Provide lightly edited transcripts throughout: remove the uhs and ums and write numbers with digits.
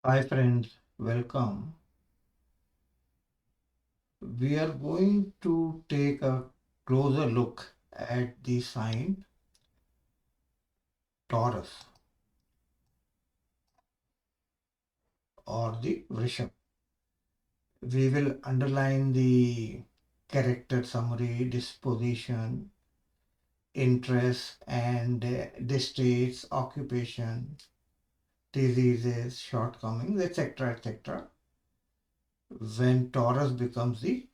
Hi friends, welcome. We are going to take a closer look at the sign Taurus or the Vrishabha. We will underline the character summary, disposition, interests, and distastes, occupation, diseases, shortcomings, etc. etc. when Taurus becomes the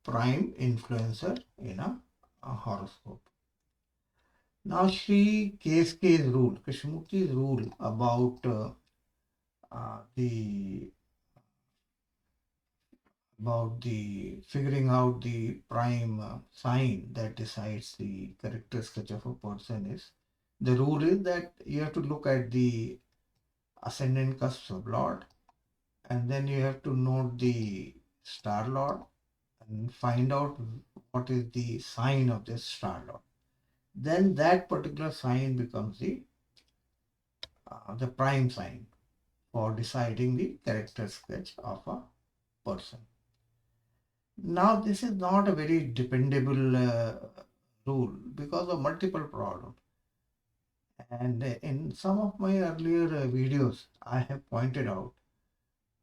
prime influencer in a horoscope. Now, Sri KSK's rule, Krishnamurti's rule uh, the about the figuring out the prime sign that decides the character sketch of a person is the rule is that you have to look at the ascendant cusp of Lord, and then you have to note the star Lord and find out what is the sign of this star Lord. Then that particular sign becomes the prime sign for deciding the character sketch of a person. Now, this is not a very dependable rule because of multiple problems. And in some of my earlier videos, I have pointed out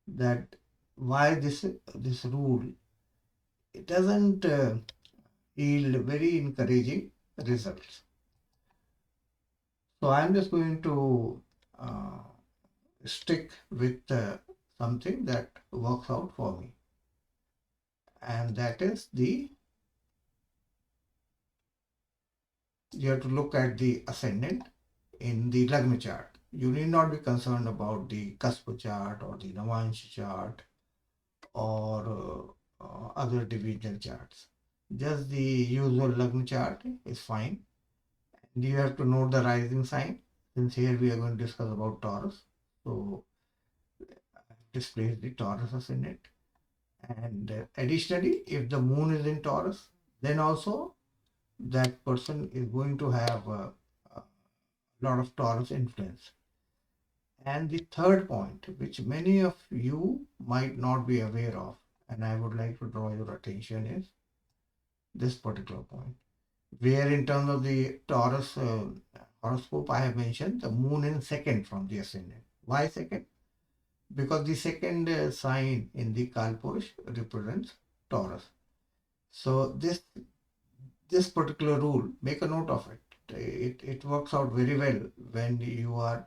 that why this rule it doesn't yield very encouraging results. So I'm just going to uh, stick with something that works out for me, and that is the you have to look at the ascendant in the Lagna chart. You need not be concerned about the cusp chart or the Navansha chart or other divisional charts. Just the usual Lagna chart is fine. And you have to note the rising sign. Since here we are going to discuss about Taurus. So displays the Taurus ascendant. And additionally, if the moon is in Taurus, then also that person is going to have a lot of Taurus influence. And the third point, which many of you might not be aware of, and I would like to draw your attention, is this particular point, where in terms of the Taurus horoscope, I have mentioned the moon in second from the ascendant. Why second? Because the second sign in the Kalpurush represents Taurus. So this particular rule, make a note of it. It works out very well when you are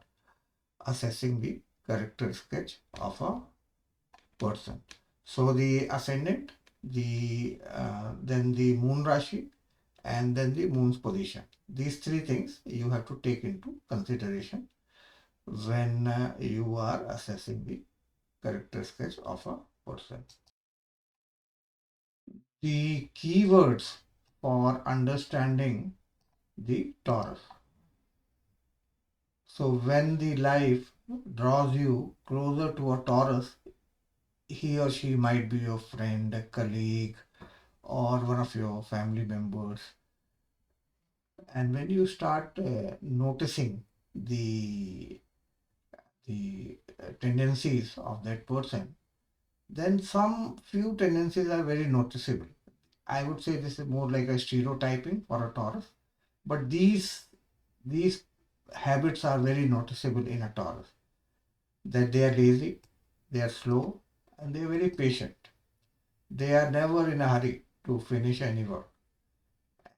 assessing the character sketch of a person. So the ascendant, then the moon rashi, and then the moon's position. These three things you have to take into consideration when you are assessing the character sketch of a person. The keywords for understanding the Taurus. So when the life draws you closer to a Taurus, he or she might be your friend, a colleague, or one of your family members. And when you start noticing the tendencies of that person, then some few tendencies are very noticeable. I would say this is more like a stereotyping for a Taurus, but these habits are very noticeable in a Taurus. That they are lazy, they are slow, and they are very patient. They are never in a hurry to finish any work.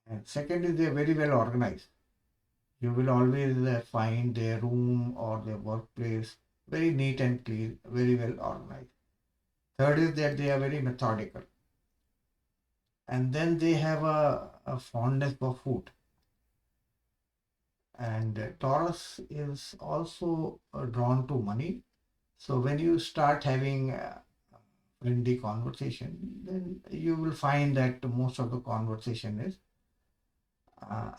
And second is they are very well organized. You will always find their room or their workplace very neat and clean, very well organized. Third is that they are very methodical. And then they have a fondness for food. And Taurus is also drawn to money. So when you start having friendly conversation, then you will find that most of the conversation is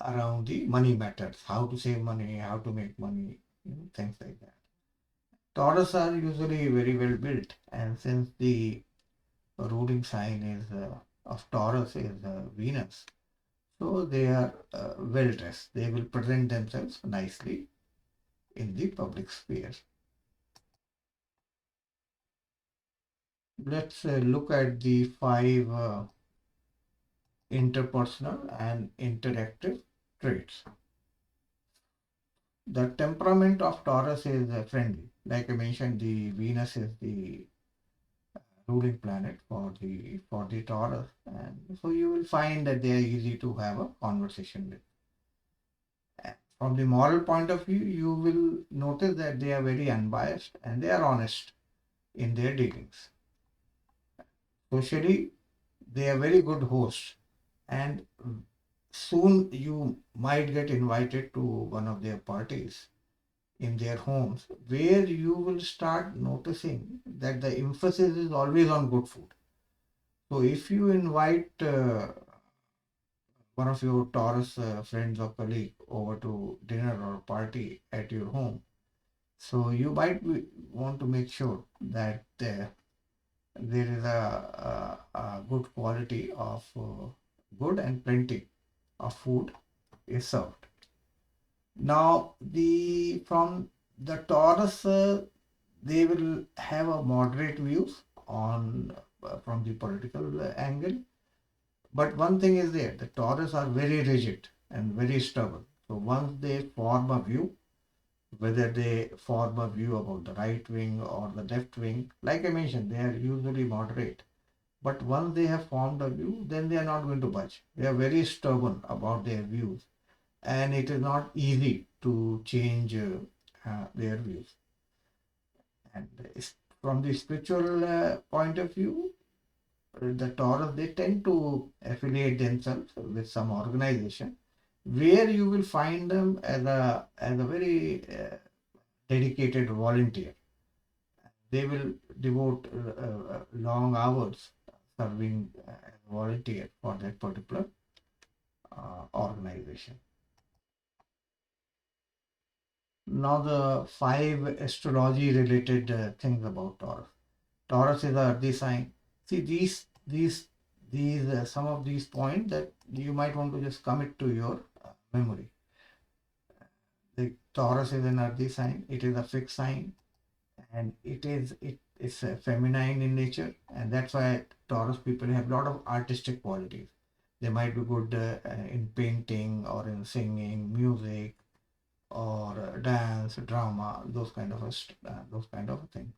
around the money matters, how to save money, how to make money, things like that. Taurus are usually very well built, and since the ruling sign is of Taurus is Venus, so they are well dressed. They will present themselves nicely in the public sphere. Let's look at the 5 interpersonal and interactive traits. The temperament of Taurus is friendly. Like I mentioned, the Venus is the ruling planet for the Taurus, and so you will find that they are easy to have a conversation with. From the moral point of view, you will notice that they are very unbiased and they are honest in their dealings. Socially, they are very good hosts, and soon you might get invited to one of their parties in their homes where you will start noticing that the emphasis is always on good food. So if you invite one of your Taurus friends or colleague over to dinner or party at your home, so you might want to make sure that there is a good quality of good and plenty of food is served. Now, the from the Taurus, they will have a moderate views on from the political angle. But one thing is there: the Taurus are very rigid and very stubborn. So once they form a view, whether they form a view about the right wing or the left wing, like I mentioned, they are usually moderate. But once they have formed a view, then they are not going to budge. They are very stubborn about their views, and it is not easy to change their views. And from the spiritual point of view, the Taurus, they tend to affiliate themselves with some organization where you will find them as a very dedicated volunteer. They will devote long hours serving as a volunteer for that particular organization. Now the 5 astrology related things about Taurus. Taurus is a earthy sign. See these some of these points that you might want to just commit to your memory. The Taurus is an earthy sign. It is a fixed sign, and it's feminine in nature, and that's why Taurus people have a lot of artistic qualities. They might be good in painting or in singing, music, or dance, drama, those kind of thing.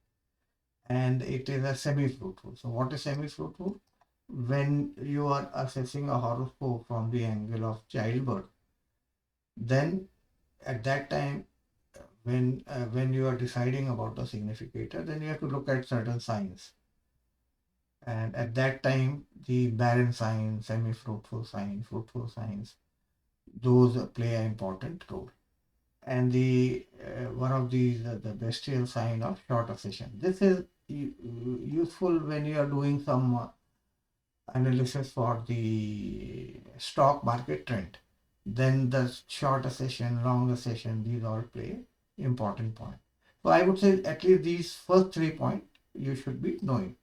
And it is a semi-fruitful. So what is semi-fruitful? When you are assessing a horoscope from the angle of childbirth, then at that time, when you are deciding about the significator, then you have to look at certain signs. And at that time, the barren sign, semi-fruitful sign, fruitful signs, those play an important role. And the one of these the bestial sign of short accession. This is useful when you are doing some analysis for the stock market trend. Then the short session, longer session, these all play important point. So I would say at least these first 3 points you should be knowing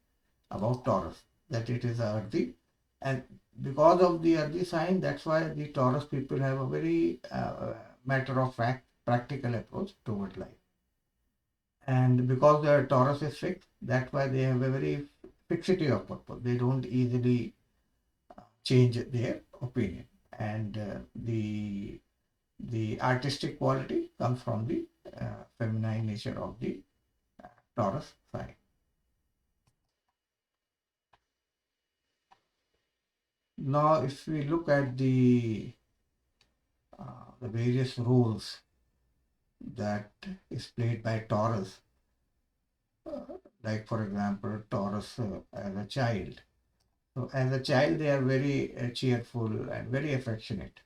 about Taurus, that it is earthy, and because of the earthy sign, that's why the Taurus people have a very matter of fact practical approach toward life. And because their Taurus is fixed, that's why they have a very fixity of purpose. They don't easily change their opinion. And the artistic quality comes from the feminine nature of the Taurus sign. Now, if we look at the various roles that is played by Taurus, like for example, Taurus as a child. So, as a child, they are very cheerful and very affectionate,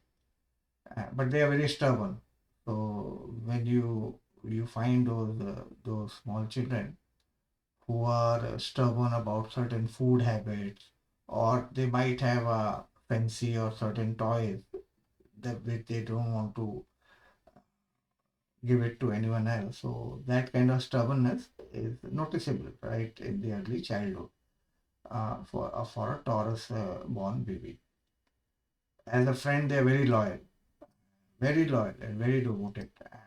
but they are very stubborn. So, when you find those small children who are stubborn about certain food habits, or they might have a fancy or certain toys that which they don't want to give it to anyone else. So that kind of stubbornness is noticeable, right, in the early childhood for a Taurus born baby. As a friend, they are very loyal and very devoted. And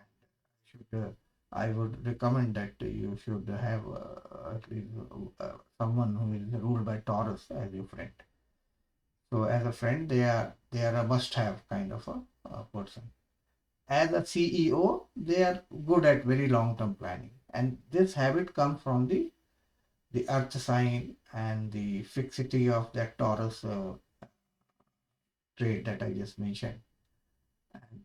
should I would recommend that you should have someone who is ruled by Taurus as your friend. So as a friend, they are a must-have kind of a person. As a CEO, they are good at very long-term planning, and this habit comes from the earth sign and the fixity of that Taurus trait that I just mentioned.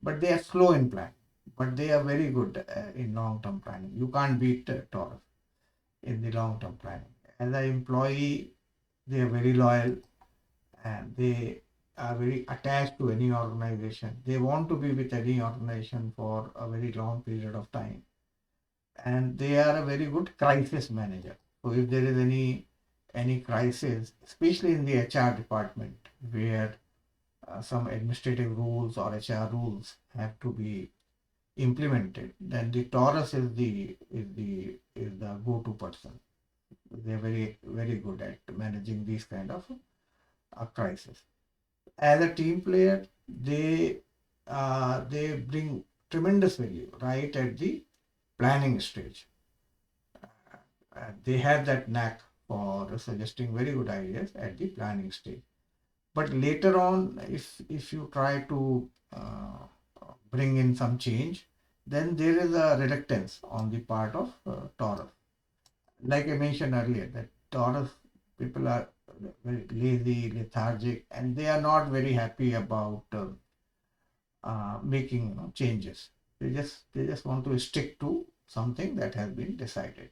But they are slow in planning, but they are very good in long-term planning. You can't beat Taurus in the long-term planning. As an employee, they are very loyal and they are very attached to any organization. They want to be with any organization for a very long period of time. And they are a very good crisis manager. So if there is any crisis, especially in the HR department, where some administrative rules or HR rules have to be implemented, then the Taurus is the go-to person. They're very good at managing these kind of crisis. As a team player, they bring tremendous value right at the planning stage. They have that knack for suggesting very good ideas at the planning stage. But later on, if you try to bring in some change, then there is a reluctance on the part of Taurus. Like I mentioned earlier, that Taurus people are very lazy, lethargic, and they are not very happy about making changes. They just want to stick to something that has been decided.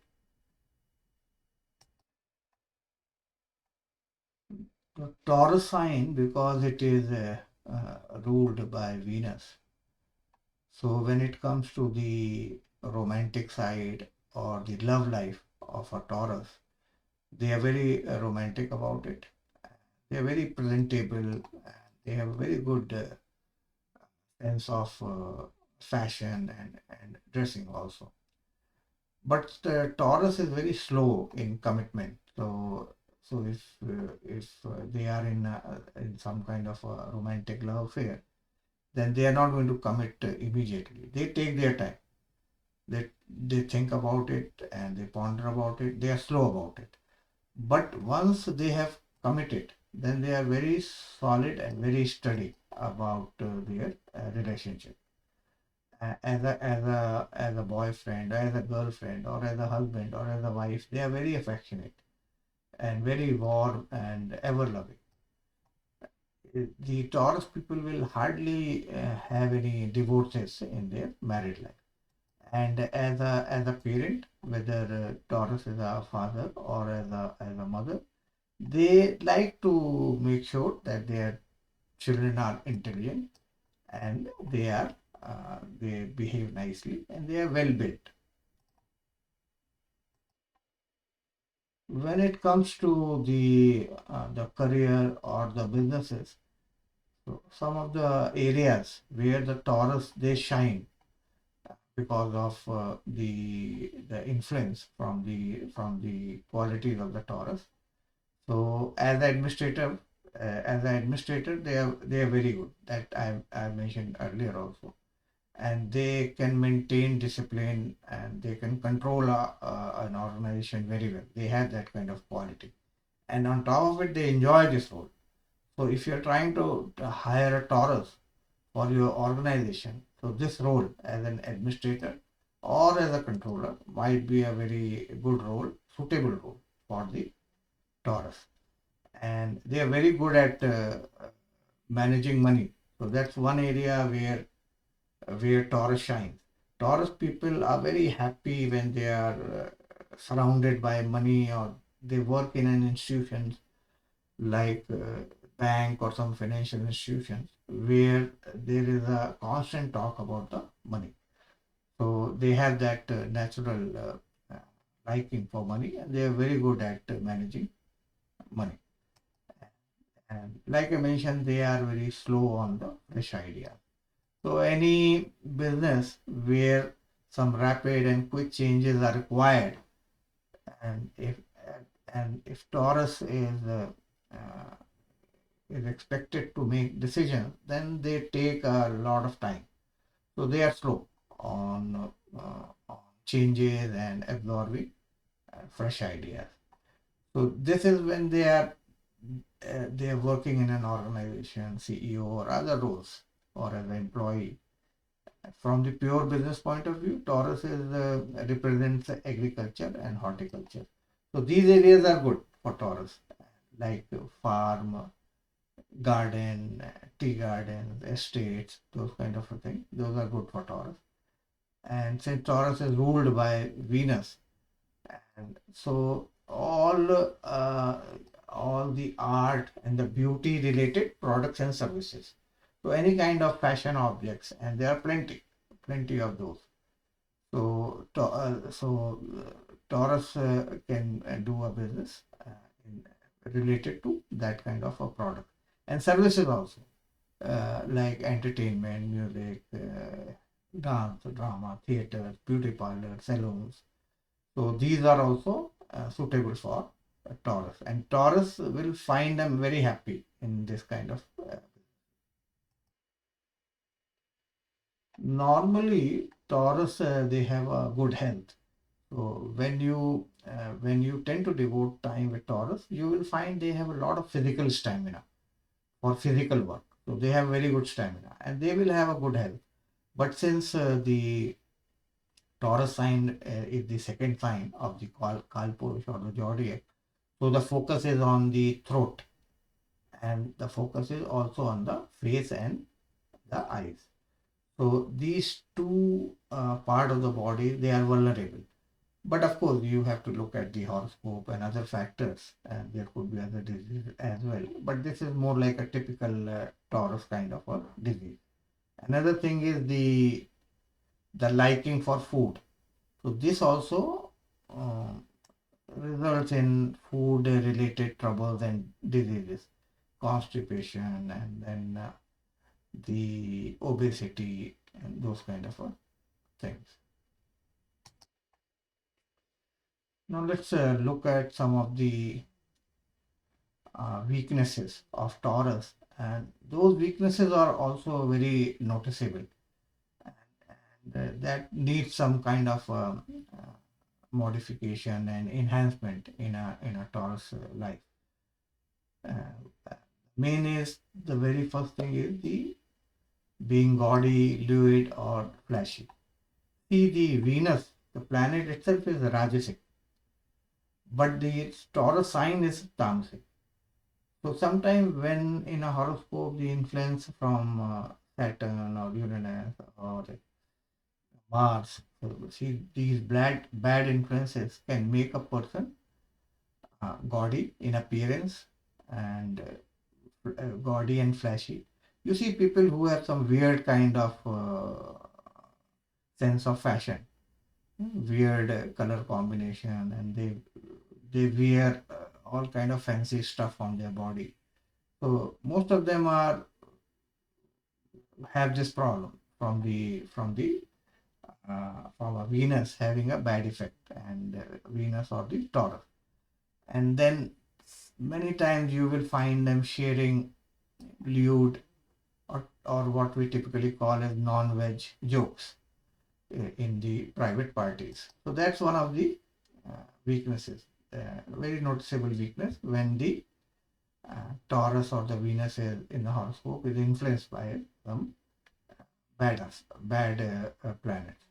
The Taurus sign, because it is ruled by Venus. So when it comes to the romantic side or the love life of a Taurus, they are very romantic about it. They are very presentable. They have a very good sense of fashion and dressing also. But Taurus is very slow in commitment. So if they are in some kind of a romantic love affair, then they are not going to commit immediately. They take their time. They think about it and they ponder about it. They are slow about it. But once they have committed, then they are very solid and very steady about their relationship. As a boyfriend, as a girlfriend, or as a husband, or as a wife, they are very affectionate and very warm and ever loving. The Taurus people will hardly have any divorces in their married life. And as a parent, whether Taurus is a father or as a mother, they like to make sure that their children are intelligent and they behave nicely and they are well built. When it comes to the career or the businesses, so some of the areas where the Taurus they shine because of the influence from the qualities of the Taurus. So as an administrator, they are very good. That I mentioned earlier also, and they can maintain discipline and they can control an organization very well. They have that kind of quality, and on top of it, they enjoy this role. So if you're trying to hire a Taurus for your organization, so this role as an administrator or as a controller might be a very good role, suitable role for the Taurus. And they are very good at managing money. So that's one area where Taurus shines. Taurus people are very happy when they are surrounded by money or they work in an institution like bank or some financial institutions where there is a constant talk about the money. So they have that natural liking for money and they are very good at managing money. And like I mentioned, they are very slow on the fresh idea. So any business where some rapid and quick changes are required, and if Taurus uh, is expected to make decisions, then they take a lot of time. So they are slow on changes and absorbing fresh ideas. So this is when they are working in an organization, CEO or other roles, or as an employee. From the pure business point of view, Taurus represents agriculture and horticulture. So these areas are good for Taurus, like farm, garden, tea gardens, estates, those kind of a thing. Those are good for Taurus. And since Taurus is ruled by Venus, and so all the art and the beauty related products and services. So any kind of fashion objects, and there are plenty of those. So Taurus can do a business in, related to that kind of a product and services also, like entertainment, music, dance, drama, theater, beauty parlor, salons. So these are also suitable for Taurus, and Taurus will find them very happy in this kind of. Normally, Taurus they have a good health. So when you tend to devote time with Taurus, you will find they have a lot of physical stamina for physical work. So they have very good stamina, and they will have a good health. But since the Taurus sign is the second sign of the Kalpurush or the zodiac, so the focus is on the throat, and the focus is also on the face and the eyes. So these two part of the body, they are vulnerable. But of course, you have to look at the horoscope and other factors, and there could be other diseases as well. But this is more like a typical Taurus kind of a disease. Another thing is the liking for food. So this also results in food related troubles and diseases, constipation, and then the obesity and those kind of things. Now let's look at some of the weaknesses of Taurus, and those weaknesses are also very noticeable, and that needs some kind of modification and enhancement in a Taurus life. Main is the very first thing is the being gaudy, lewd, or flashy. See, the Venus, the planet itself is Rajasic, but the Taurus sign is Tamasic. So sometimes when in a horoscope the influence from Saturn or Uranus or Mars, so see these bad influences can make a person gaudy in appearance and gaudy and flashy. You see people who have some weird kind of sense of fashion, weird color combination, and they wear all kind of fancy stuff on their body. So most of them are have this problem from a Venus having a bad effect, and Venus or the Taurus. And then many times you will find them sharing lewd or what we typically call as non-veg jokes in the private parties. So that's one of the weaknesses, very noticeable weakness when the Taurus or the Venus is in the horoscope is influenced by some bad planets.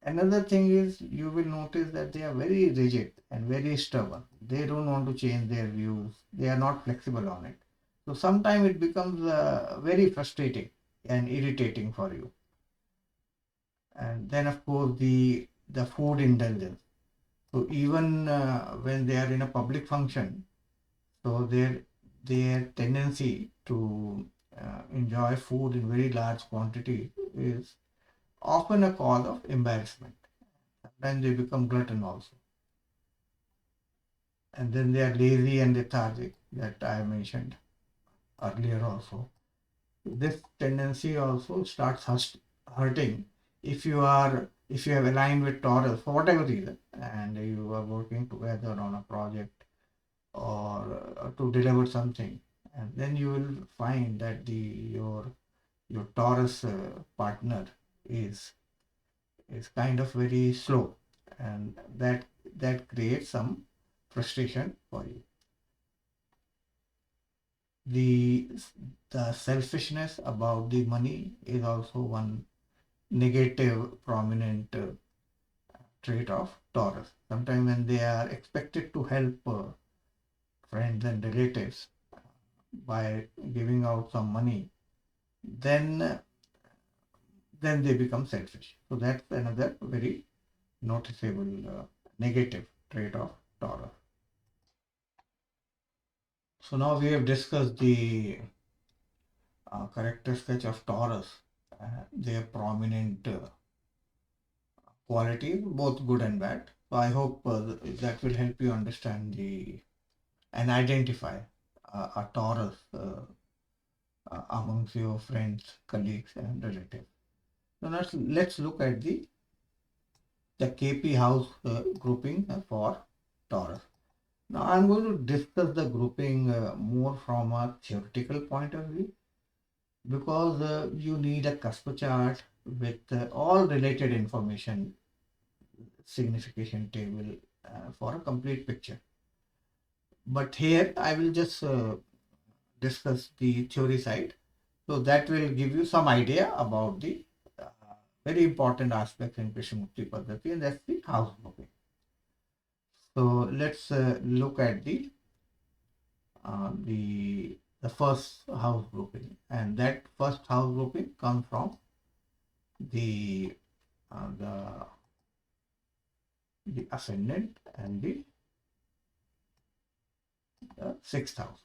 Another thing is you will notice that they are very rigid and very stubborn. They don't want to change their views. They are not flexible on it. So sometimes it becomes very frustrating and irritating for you. And then of course the food indulgence. So even when they are in a public function, so their tendency to enjoy food in very large quantity is often a cause of embarrassment. Sometimes they become glutton also. And then they are lazy and lethargic, that I mentioned earlier also. This tendency also starts hurting if you have aligned with Taurus for whatever reason, and you are working together on a project or to deliver something, and then you will find that your Taurus partner is kind of very slow, and that creates some frustration for you. The, the selfishness about the money is also one negative prominent trait of Taurus. Sometimes when they are expected to help friends and relatives by giving out some money, then they become selfish. So that's another very noticeable negative trait of Taurus. So now we have discussed the character sketch of Taurus, their prominent qualities, both good and bad. So I hope that will help you understand and identify a Taurus amongst your friends, colleagues, and relatives. So let's look at the KP house grouping for Taurus. Now I'm going to discuss the grouping more from a theoretical point of view, because you need a cusp chart with all related information, signification table for a complete picture. But here I will just discuss the theory side. So that will give you some idea about the very important aspects in Krishnamurti Paddhati, and that's the house grouping. So let's look at the first house grouping, and that first house grouping comes from the ascendant and the sixth house.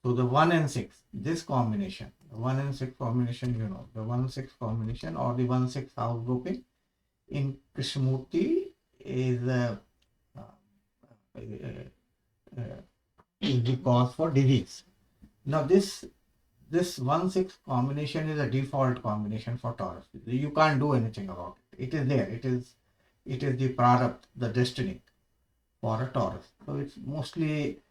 So the 1 and 6, this combination, the 1 and 6 combination, the 1-6 combination or the 1-6 house grouping in Krishnamurti is the cause for disease. Now this 1-6 combination is a default combination for Taurus. You can't do anything about it. It is there. It is the prarabdha, the destiny for a Taurus. So it's mostly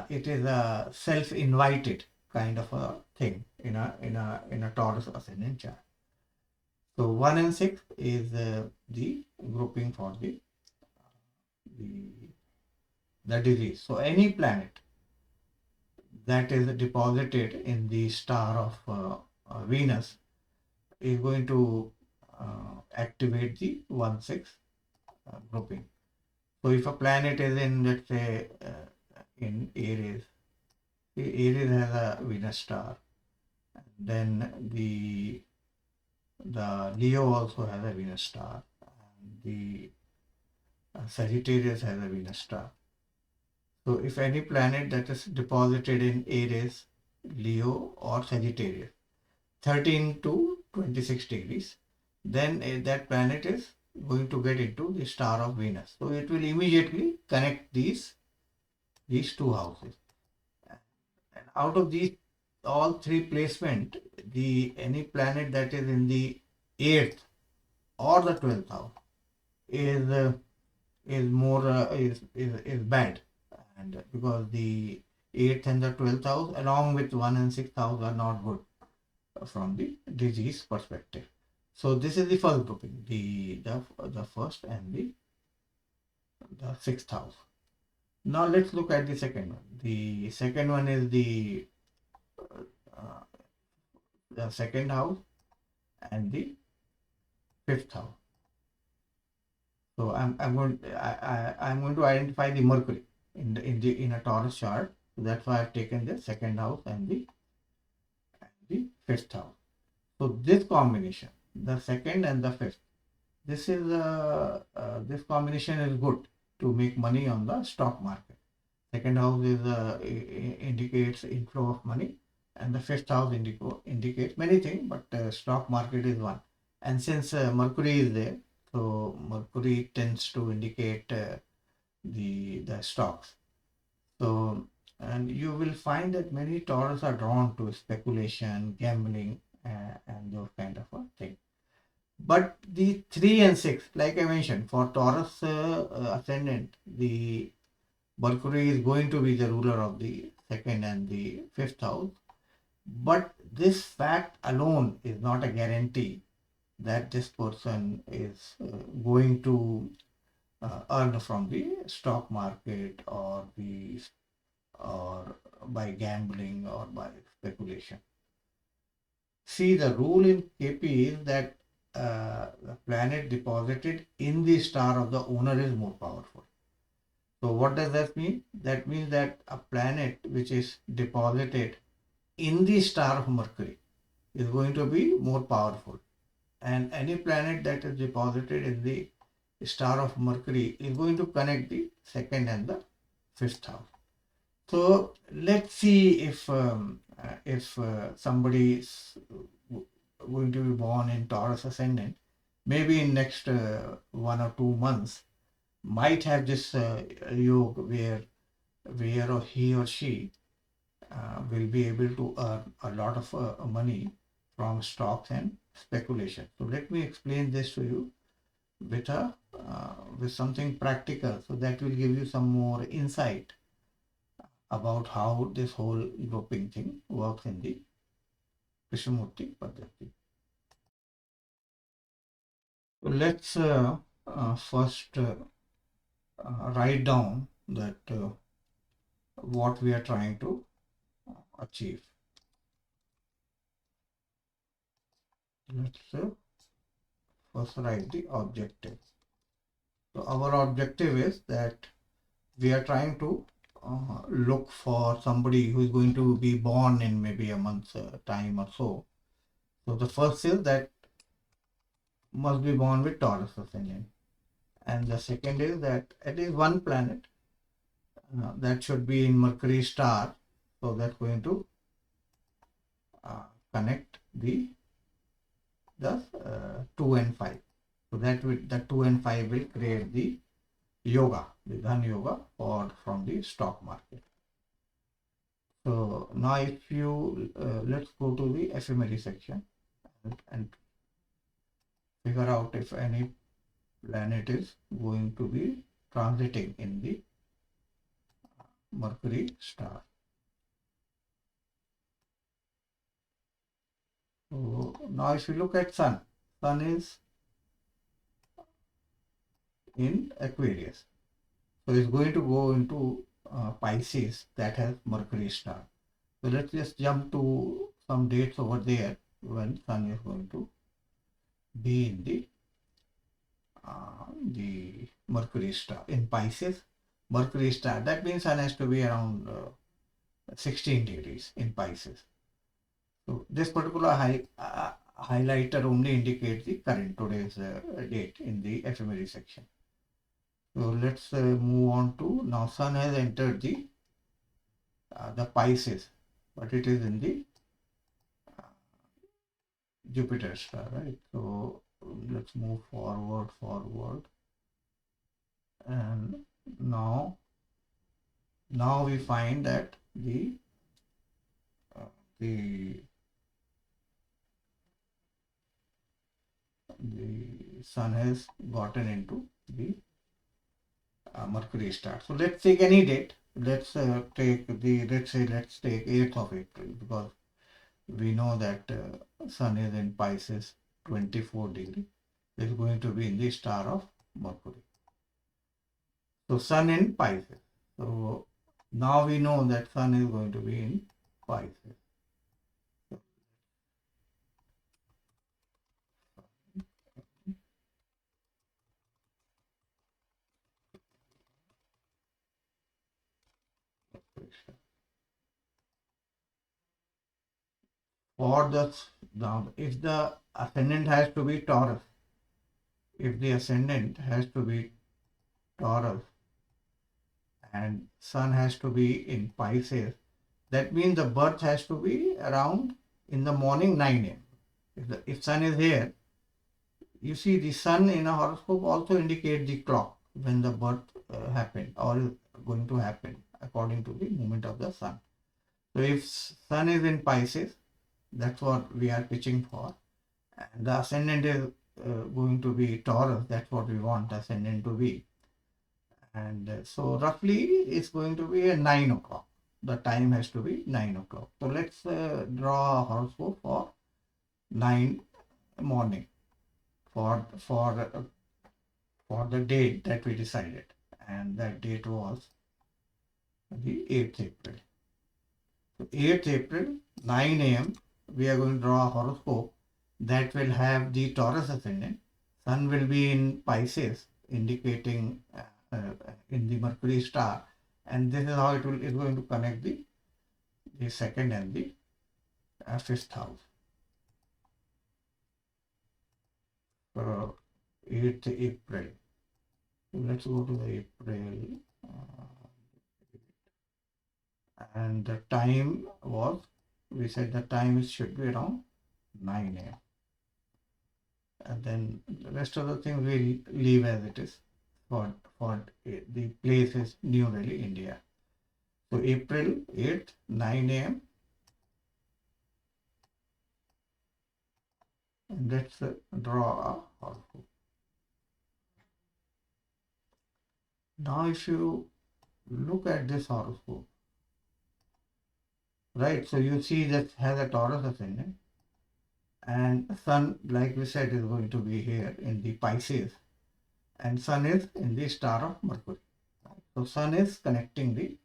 it is a self-invited kind of a thing in a Taurus ascendant chart. So 1 and 6 is the grouping for the disease. So any planet that is deposited in the star of Venus is going to activate the 1-6 grouping. So if a planet is in, let's say, in Aries, Aries has a Venus star, then the Leo also has a Venus star, and the Sagittarius has a Venus star. So if any planet that is deposited in Aries, Leo or Sagittarius, 13 to 26 degrees, then that planet is going to get into the star of Venus. So it will immediately connect these two houses. And out of these all three placement, any planet that is in the 8th or the 12th house is bad, and because the 8th and the 12th house along with 1 and 6th house are not good from the disease perspective. So this is the first grouping, the first and the 6th house. Now let's look at the second one. The second one is the second house and the 5th house. So I'm going to identify the Mercury in a Taurus chart. So that's why I've taken the second house and the 5th house. So this combination, the second and the 5th, this combination is good to make money on the stock market. Second house indicates inflow of money, and the 5th house indicates many things, but stock market is one. And since Mercury is there, so Mercury tends to indicate the stocks. So, and you will find that many Taurus are drawn to speculation, gambling, and those kind of a thing. But the 3 and 6, like I mentioned, for Taurus ascendant, the Mercury is going to be the ruler of the second and the 5th house. But this fact alone is not a guarantee that this person is going to earn from the stock market or by gambling or by speculation. See, the rule in KP is that the planet deposited in the star of the owner is more powerful. So what does that mean? That means that a planet which is deposited in the star of Mercury is going to be more powerful. And any planet that is deposited in the star of Mercury is going to connect the second and the fifth house. So let's see if somebody is going to be born in Taurus ascendant, maybe in next 1 or 2 months, might have this yoga where he or she will be able to earn a lot of money from stocks and speculation. So let me explain this to you with something practical, so that will give you some more insight about how this whole grouping thing works in the Krishnamurti Paddhati. So let's first write down that what we are trying to achieve. Let's first write the objective. So our objective is that we are trying to look for somebody who is going to be born in maybe a month's time or so. So the first is that must be born with Taurus ascendant, and the second is that at least one planet that should be in Mercury star. So that's going to connect the 2 and 5. So that the 2 and 5 will create the yoga, the Dhan yoga from the stock market. So now if you let's go to the ephemery section and figure out if any planet is going to be transiting in the Mercury star. So now if you look at Sun is in Aquarius. So it's going to go into Pisces that has Mercury star. So let's just jump to some dates over there when Sun is going to be in the Mercury star in Pisces. Mercury star, that means Sun has to be around 16 degrees in Pisces. So this particular highlighter only indicates the current today's date in the ephemery section. So let's move on to now. Sun has entered the Pisces, but it is in the Jupiter star, right? So let's move forward, and now we find that the Sun has gotten into the Mercury star. So let's take any date. Let's take 8th of April, because we know that Sun is in Pisces 24 degree. It's going to be in the star of Mercury. So Sun in Pisces. So now we know that Sun is going to be in Pisces. For the now, if the ascendant has to be Taurus, and Sun has to be in Pisces, that means the birth has to be around in the morning 9 a.m. If Sun is here, you see the Sun in a horoscope also indicates the clock when the birth happened or is going to happen according to the movement of the Sun. So if Sun is in Pisces, that's what we are pitching for, and the ascendant is going to be Taurus. That's what we want ascendant to be, and so roughly it's going to be 9 o'clock. The time has to be 9 o'clock. So let's draw a horoscope for 9 morning for for the date that we decided, and that date was the 8th April. So 8th April, 9 a.m., we are going to draw a horoscope that will have the Taurus ascendant. Sun will be in Pisces, indicating in the Mercury star, and this is how it is going to connect the second and the fifth house. So 8th April. So let's go to the April. And the time was, we said the time should be around 9 a.m. And then the rest of the things we'll leave as it is for the place is New Delhi, India. So April 8th, 9 a.m. And let's draw a horoscope. Now if you look at this horoscope, right, so you see that has a Taurus ascendant, and Sun, like we said, is going to be here in the Pisces, and Sun is in the star of Mercury. So Sun is connecting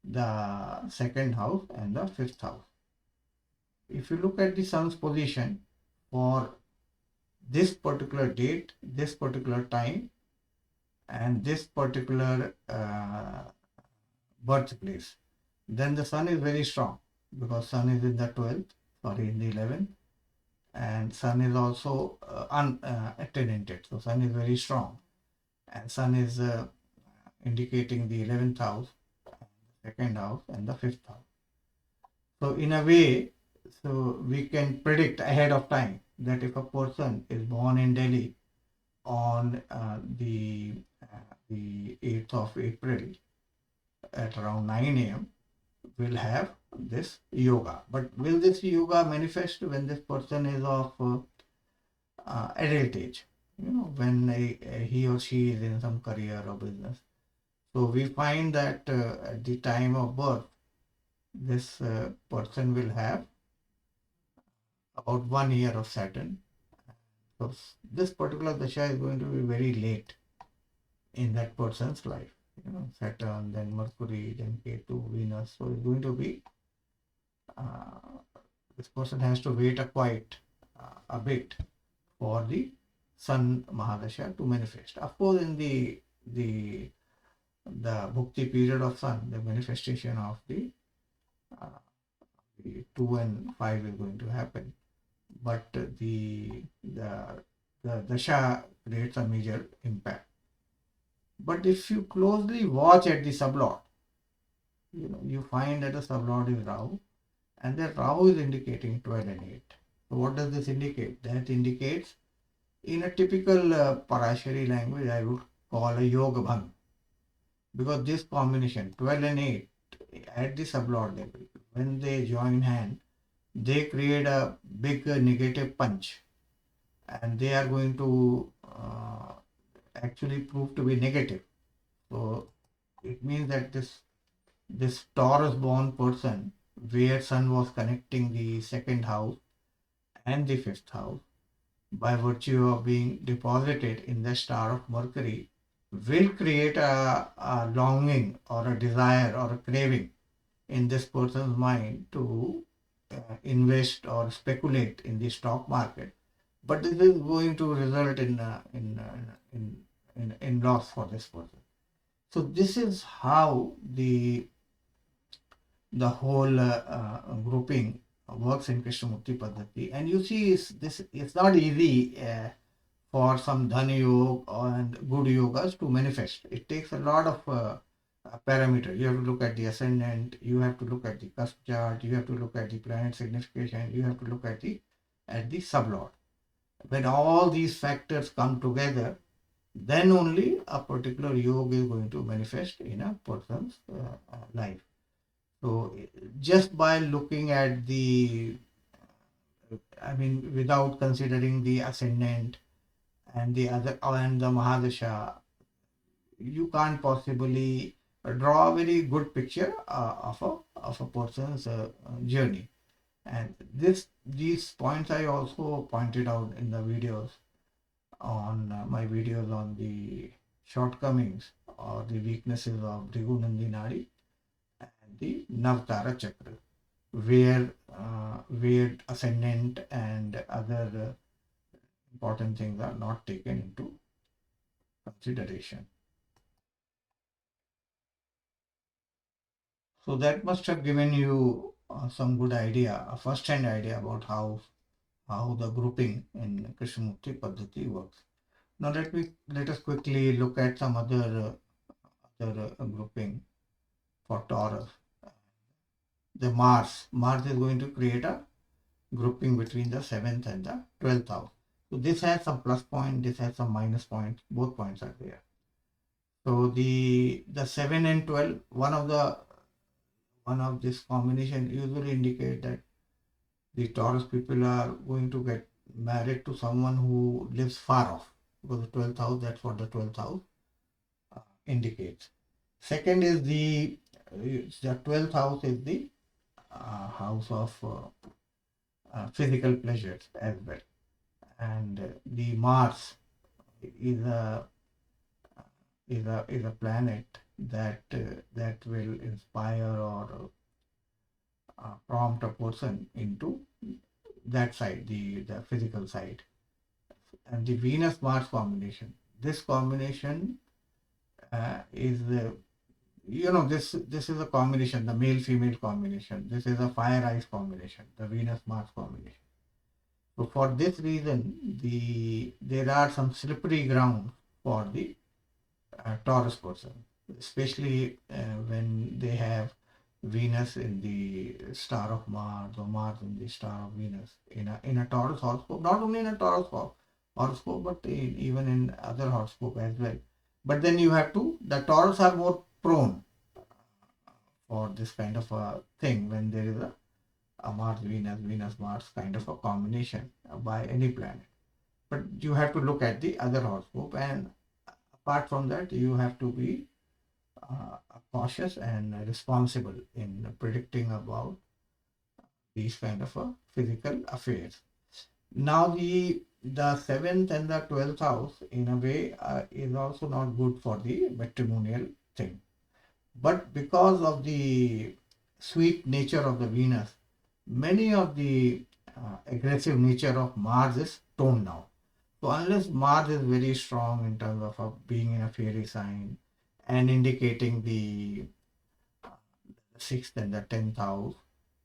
the second house and the fifth house. If you look at the Sun's position for this particular date, this particular time, and this particular birthplace, then the Sun is very strong, because Sun is in the 12th, sorry, in the 11th, and Sun is also untenanted. So Sun is very strong, and Sun is indicating the 11th house, second house, and the fifth house. So in a way, so we can predict ahead of time that if a person is born in Delhi on the 8th of April at around 9 a.m., will have this yoga. But will this yoga manifest when this person is of adult age? You know, when he or she is in some career or business. So we find that at the time of birth, this person will have about 1 year of Saturn. So this particular dasha is going to be very late in that person's life. You know, Saturn, then Mercury, then Ketu, Venus. So it's going to be, this person has to wait a bit for the Sun Mahadasha to manifest. Of course, in the Bhukti period of Sun, the manifestation of the 2 and 5 is going to happen. But the dasha creates a major impact. But if you closely watch at the sublord, you know, you find that the sublord is Rahu, and that Rahu is indicating 12 and 8. So what does this indicate? That indicates, in a typical Parashari language, I would call a yoga bhang, because this combination 12 and 8 at the sublord level, when they join hand, they create a big negative punch, and they are going to actually prove to be negative. So it means that this Taurus born person, where Sun was connecting the second house and the fifth house, by virtue of being deposited in the star of Mercury, will create a longing or a desire or a craving in this person's mind to invest or speculate in the stock market. But this is going to result in loss for this person. So this is how the whole grouping works in Krishnamurti Paddhati. And you see, it's not easy for some Dhana Yoga and good yogas to manifest. It takes a lot of parameters. You have to look at the ascendant, you have to look at the cusp chart, you have to look at the planet signification, you have to look at the sublord. When all these factors come together, then only a particular yoga is going to manifest in a person's life. So just by looking at without considering the ascendant and the Mahadasha, you can't possibly draw a very good picture of a person's journey. And these points I also pointed out in the videos on my videos on the shortcomings or the weaknesses of Bhrigunandi Nadi and the Navtara Chakra, where ascendant and other important things are not taken into consideration. So that must have given you some good idea, a first-hand idea about how the grouping in Krishnamurti Paddhati works. Now let us quickly look at some other grouping for Taurus. The Mars is going to create a grouping between the 7th and the 12th house. So this has some plus point, this has some minus point, both points are there. So the 7 and 12, one of this combination usually indicate that the Taurus people are going to get married to someone who lives far off, because the 12th house, that's what the 12th house indicates. Second is the 12th house is the house of physical pleasures as well, and the Mars is a planet that will inspire or prompt a person into that side, the physical side. And the Venus Mars combination, this combination is this is a combination, the male female combination. This is a fire ice combination, the Venus Mars combination. So for this reason, there are some slippery ground for the Taurus person, especially when they have Venus in the star of Mars or Mars in the star of Venus in a Taurus horoscope. Not only in a Taurus horoscope, but even in other horoscope as well. But then the Taurus are more prone for this kind of a thing when there is a Mars Venus, Venus Mars kind of a combination by any planet. But you have to look at the other horoscope, and apart from that, you have to be cautious and responsible in predicting about these kind of physical affairs. Now the 7th and the 12th house in a way is also not good for the matrimonial thing. But because of the sweet nature of the Venus, many of the aggressive nature of Mars is toned down. So unless Mars is very strong in terms of being in a fiery sign and indicating the 6th and the 10th house,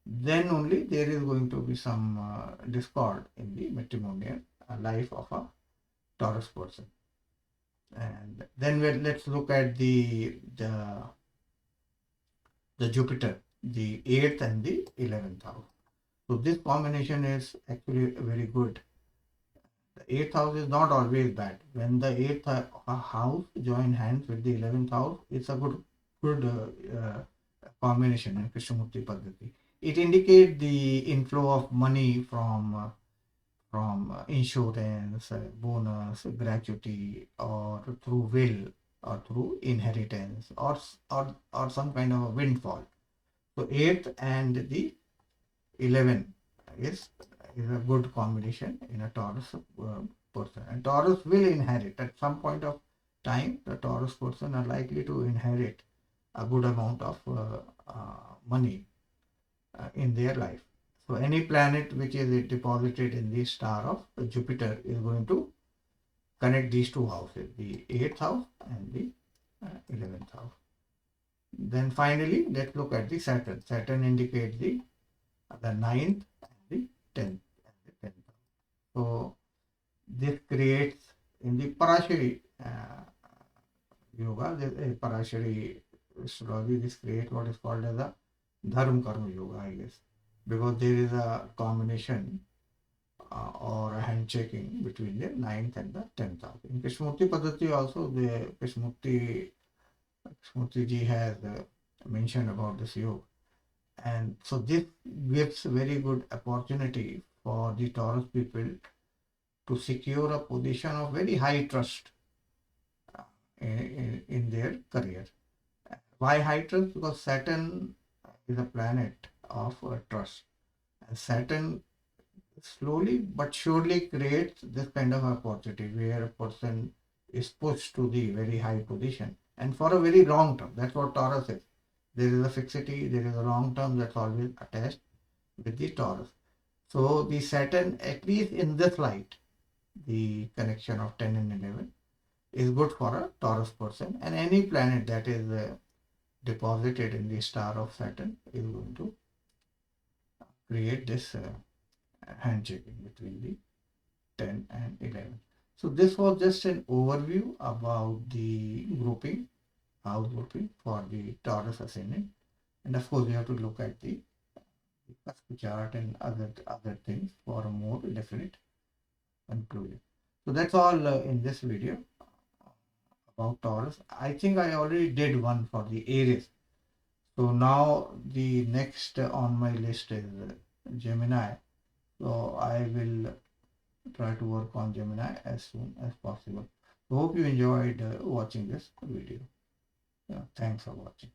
then only there is going to be some discord in the matrimonial life of a Taurus person. And then let's look at the Jupiter, the 8th and the 11th house. So this combination is actually very good. The 8th house is not always bad. When the 8th house join hands with the 11th house, it's a good combination in Krishnamurti Paddhati. It indicates the inflow of money from insurance, bonus, gratuity, or through will, or through inheritance, or some kind of a windfall. So 8th and the 11th is a good combination in a Taurus person. And Taurus will inherit at some point of time. The Taurus person are likely to inherit a good amount of money in their life. So any planet which is deposited in the star of Jupiter is going to connect these two houses, the 8th house and the 11th house. Then finally, let's look at the Saturn. Saturn indicates the 9th and the 10th. So this creates in the Parashari yoga, Parashari astrology, this creates what is called as a Dharma Karma yoga, I guess, because there is a combination or a handshaking between the 9th and the 10th house. In Krishnamurti Paddhati also, the Krishnamurti ji has mentioned about this yoga. And so this gives very good opportunity for the Taurus people to secure a position of very high trust in their career. Why high trust? Because Saturn is a planet of trust. And Saturn slowly but surely creates this kind of opportunity where a person is pushed to the very high position and for a very long term. That's what Taurus is. There is a fixity, there is a long term that's always attached with the Taurus. So the Saturn, at least in this light, the connection of 10 and 11 is good for a Taurus person, and any planet that is deposited in the star of Saturn is going to create this handshaking between the 10 and 11. So this was just an overview about the grouping, house grouping for the Taurus ascendant. And of course, you have to look at the cusp chart and other things for a more definite conclusion. So that's all in this video about Taurus. I think I already did one for the Aries. So now the next on my list is Gemini. So I will try to work on Gemini as soon as possible. So hope you enjoyed watching this video. Yeah, thanks for watching.